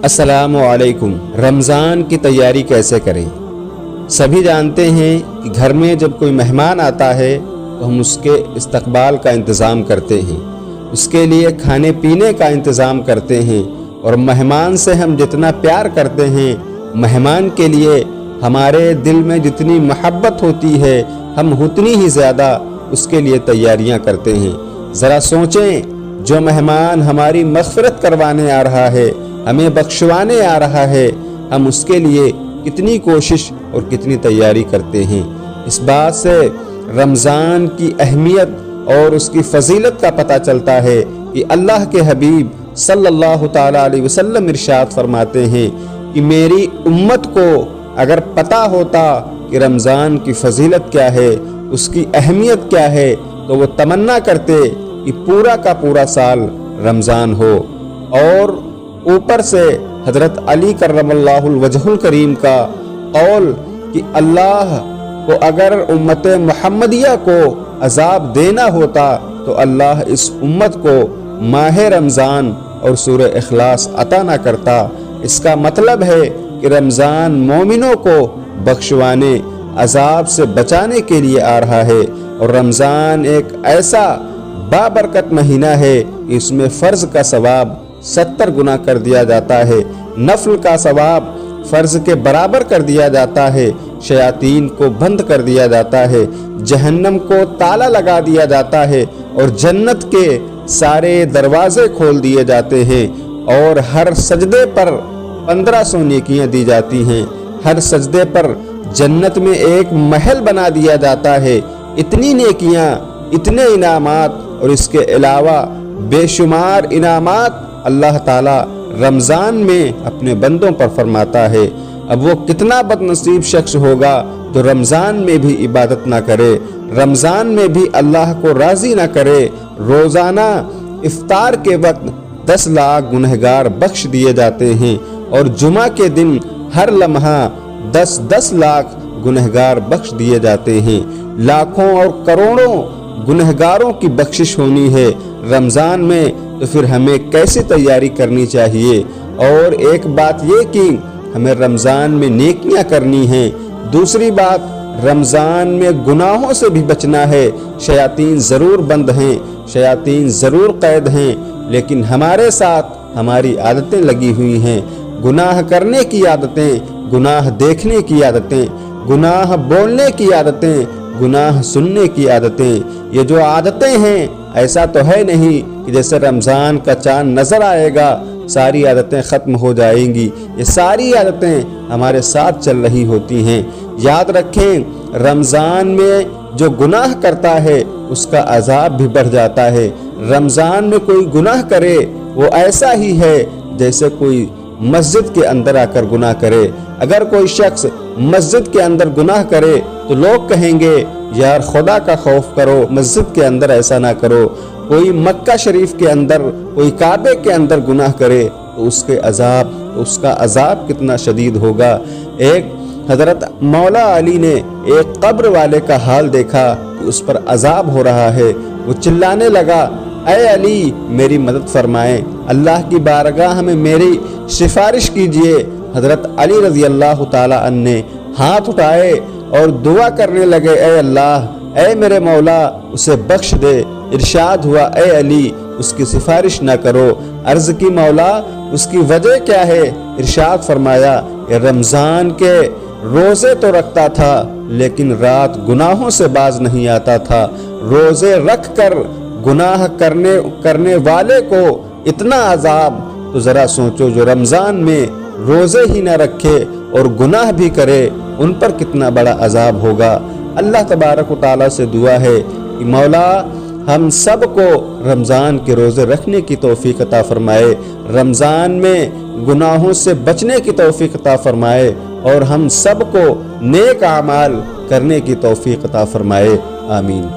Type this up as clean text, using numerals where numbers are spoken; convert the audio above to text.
السلام علیکم۔ رمضان کی تیاری کیسے کریں؟ سبھی جانتے ہیں کہ گھر میں جب کوئی مہمان آتا ہے تو ہم اس کے استقبال کا انتظام کرتے ہیں، اس کے لیے کھانے پینے کا انتظام کرتے ہیں، اور مہمان سے ہم جتنا پیار کرتے ہیں، مہمان کے لیے ہمارے دل میں جتنی محبت ہوتی ہے، ہم اتنی ہی زیادہ اس کے لیے تیاریاں کرتے ہیں۔ ذرا سوچیں، جو مہمان ہماری مغفرت کروانے آ رہا ہے، ہمیں بخشوانے آ رہا ہے، ہم اس کے لیے کتنی کوشش اور کتنی تیاری کرتے ہیں۔ اس بات سے رمضان کی اہمیت اور اس کی فضیلت کا پتہ چلتا ہے کہ اللہ کے حبیب صلی اللہ تعالیٰ علیہ وسلم ارشاد فرماتے ہیں کہ میری امت کو اگر پتہ ہوتا کہ رمضان کی فضیلت کیا ہے، اس کی اہمیت کیا ہے، تو وہ تمنا کرتے کہ پورا کا پورا سال رمضان ہو۔ اور اوپر سے حضرت علی کرم اللہ الوجہ الکریم کا قول کہ اللہ کو اگر امت محمدیہ کو عذاب دینا ہوتا تو اللہ اس امت کو ماہ رمضان اور سورہ اخلاص عطا نہ کرتا۔ اس کا مطلب ہے کہ رمضان مومنوں کو بخشوانے، عذاب سے بچانے کے لیے آ رہا ہے، اور رمضان ایک ایسا بابرکت مہینہ ہے کہ اس میں فرض کا ثواب 70 گنا کر دیا جاتا ہے، نفل کا ثواب فرض کے برابر کر دیا جاتا ہے، شیاطین کو بند کر دیا جاتا ہے، جہنم کو تالا لگا دیا جاتا ہے، اور جنت کے سارے دروازے کھول دیے جاتے ہیں، اور ہر سجدے پر 1500 نیکیاں دی جاتی ہیں۔ ہر سجدے پر جنت میں ایک محل بنا دیا جاتا ہے۔ اتنی نیکیاں، اتنے انعامات، اور اس کے علاوہ بے شمار انعامات اللہ تعالیٰ رمضان میں اپنے بندوں پر فرماتا ہے۔ اب وہ کتنا بد نصیب شخص ہوگا جو رمضان میں بھی عبادت نہ کرے، رمضان میں بھی اللہ کو راضی نہ کرے۔ روزانہ افطار کے وقت 10 لاکھ گنہگار بخش دیے جاتے ہیں، اور جمعہ کے دن ہر لمحہ 10 لاکھ گنہگار بخش دیے جاتے ہیں۔ لاکھوں اور کروڑوں گنہگاروں کی بخشش ہونی ہے رمضان میں، تو پھر ہمیں کیسی تیاری کرنی چاہیے؟ اور ایک بات یہ کہ ہمیں رمضان میں نیکیاں کرنی ہیں، دوسری بات رمضان میں گناہوں سے بھی بچنا ہے۔ شیاطین ضرور بند ہیں، شیاطین ضرور قید ہیں، لیکن ہمارے ساتھ ہماری عادتیں لگی ہوئی ہیں، گناہ کرنے کی عادتیں، گناہ دیکھنے کی عادتیں، گناہ بولنے کی عادتیں، گناہ سننے کی عادتیں۔ یہ جو عادتیں ہیں، ایسا تو ہے نہیں کہ جیسے رمضان کا چاند نظر آئے گا ساری عادتیں ختم ہو جائیں گی۔ یہ ساری عادتیں ہمارے ساتھ چل رہی ہوتی ہیں۔ یاد رکھیں، رمضان میں جو گناہ کرتا ہے اس کا عذاب بھی بڑھ جاتا ہے۔ رمضان میں کوئی گناہ کرے وہ ایسا ہی ہے جیسے کوئی مسجد کے اندر آ کر گناہ کرے۔ اگر کوئی شخص مسجد کے اندر گناہ کرے تو لوگ کہیں گے یار خدا کا خوف کرو، مسجد کے اندر ایسا نہ کرو۔ کوئی مکہ شریف کے اندر، کوئی کعبے کے اندر گناہ کرے تو اس کا عذاب کتنا شدید ہوگا۔ ایک حضرت مولا علی نے ایک قبر والے کا حال دیکھا کہ اس پر عذاب ہو رہا ہے، وہ چلانے لگا، اے علی میری مدد فرمائیں، اللہ کی بارگاہ میں میری سفارش کیجئے۔ حضرت علی رضی اللہ تعالی عنہ نے ہاتھ اٹھائے اور دعا کرنے لگے، اے اللہ، اے میرے مولا اسے بخش دے۔ ارشاد ہوا، اے علی اس کی سفارش نہ کرو۔ عرض کی مولا اس کی وجہ کیا ہے؟ ارشاد فرمایا کہ رمضان کے روزے تو رکھتا تھا لیکن رات گناہوں سے باز نہیں آتا تھا۔ روزے رکھ کر گناہ کرنے والے کو اتنا عذاب، تو ذرا سوچو جو رمضان میں روزے ہی نہ رکھے اور گناہ بھی کرے ان پر کتنا بڑا عذاب ہوگا۔ اللہ تبارک و تعالیٰ سے دعا ہے کہ مولا ہم سب کو رمضان کے روزے رکھنے کی توفیق عطا فرمائے، رمضان میں گناہوں سے بچنے کی توفیق عطا فرمائے، اور ہم سب کو نیک اعمال کرنے کی توفیق عطا فرمائے۔ آمین۔